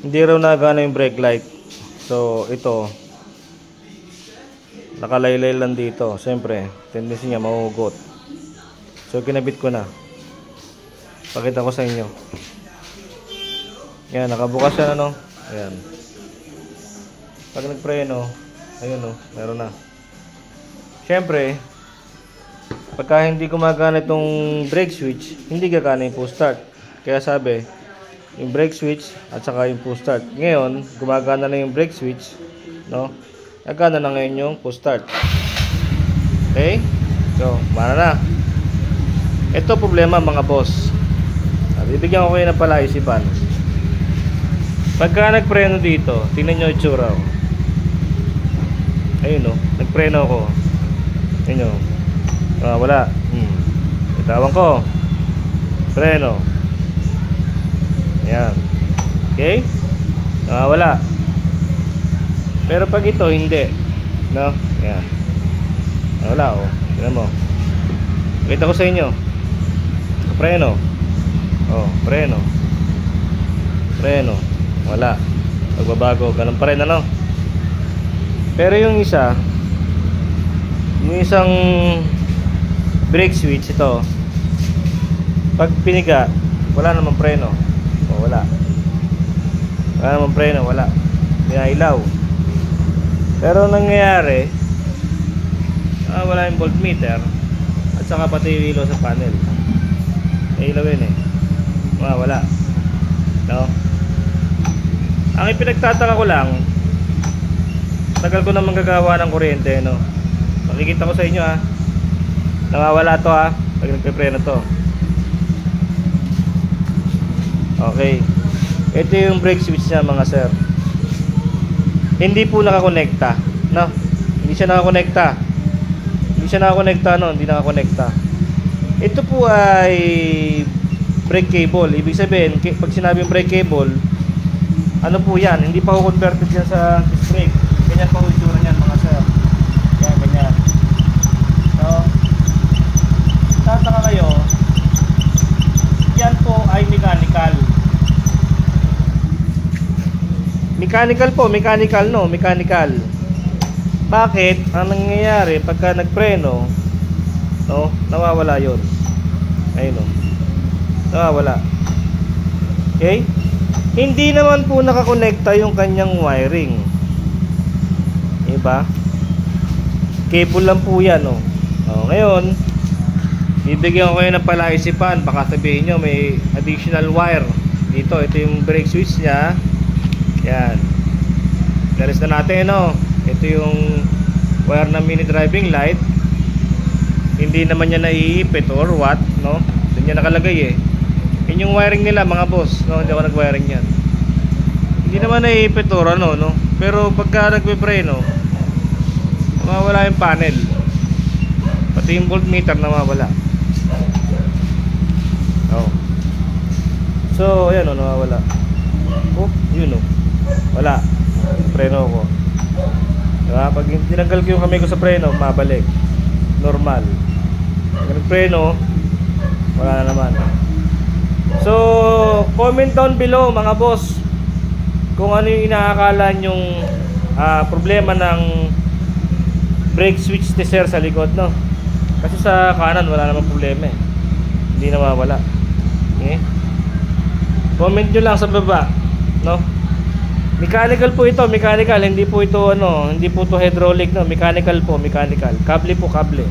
Hindi raw nagana yung brake light. So ito, nakalaylay lang dito. Siyempre, tendency niya mahugot. So kinabit ko na. Pakita ko sa inyo. Yan, nakabukas siya na, no? Ayan. Pag nagpreno, ayun, no, meron na. Siyempre, pagka hindi gumagana itong brake switch, hindi gagana yung push start. Kaya sabi, yung brake switch at saka yung push start. Ngayon, gumagana na yung brake switch, no? Gagana na ngayon yung push start. Okay? So, mana na. Ito problema mga boss. Bibigyan ko kayo ng palaisipan. Pagka nagpreno dito, tingnan nyo yung tsura. Ayun, no? Nagpreno ako. Ayun, no? Wala. Itawan ko. Preno. Ayan. Okay? Wala. Pero pag ito, hindi. No? Ayan. Wala, oh. Tignan mo. Pakita ko sa inyo. Preno. Oh, preno. Preno. Wala. Pagbabago. Ganun pa rin, ano? Pero yung isa, yung isang brake switch, ito, pag piniga, wala namang preno. O, wala. Wala namang preno, wala. Pinailaw. Pero nangyayari, wala yung voltmeter at saka pati yung ilaw sa panel. May ilaw yun, eh. Wala. No? Ang ipinagtataka ko lang, tagal ko naman gagawa ng kuryente, no? Makikita ko sa inyo, ha. Nawawala to, ha, pag nagpe-preno to. Okay. Ito yung brake switch niya, mga sir. Hindi po nakakonekta, no? Hindi siya nakakonekta. Hindi siya nakakonekta, no? Hindi nakakonekta. Ito po ay brake cable. Ibig sabihin, pag sinabing brake cable, ano po yan? Hindi pa ko converted yan sa disc brake. Ganyan pa ko itsura niyan, mga sir. Yan, ganyan. So, tataka kayo, yan po ay mechanical. Mechanical po, mechanical, no? Mechanical. Bakit? Ang nangyayari pagka nagpreno, no? Nawawala yun. Ayun, no? Nawawala. Okay? Hindi naman po nakakonekta yung kanyang wiring. Diba? Cable lang po yan, no? Ngayon, bibigyan ko kayo ng palaisipan. Baka sabihin nyo may additional wire dito. Ito yung brake switch nya. Yan. Galis na natin, no? Ito yung wire ng mini driving light. Hindi naman niya naiipit or what, no? Doon niya nakalagay, eh. Yun yung wiring nila, mga boss, no? Hindi ako nag-wiring yan. Hindi naman naiipit or ano, no? Pero pagka nagpe-preno, mawawala yung panel. Pati yung voltmeter nawawala. Oh. So, ayan, oh, nawawala. Oh, yun, oh. Wala. Preno ko. Diba? Pag tinanggal ko yung kamay ko sa preno, mabalik. Normal. Pag nagpreno, wala na naman. So, comment down below, mga boss, kung ano yung inaakala nyong problema ng brake switch tester sa likod, no? Kasi sa kanan wala namang problema, eh. Hindi nawawala. Okay? Comment nyo lang sa baba, no? Mechanical po ito, mechanical. Hindi po ito ano, hindi po ito hydraulic, no? Mechanical po, mechanical. Kable po, kable.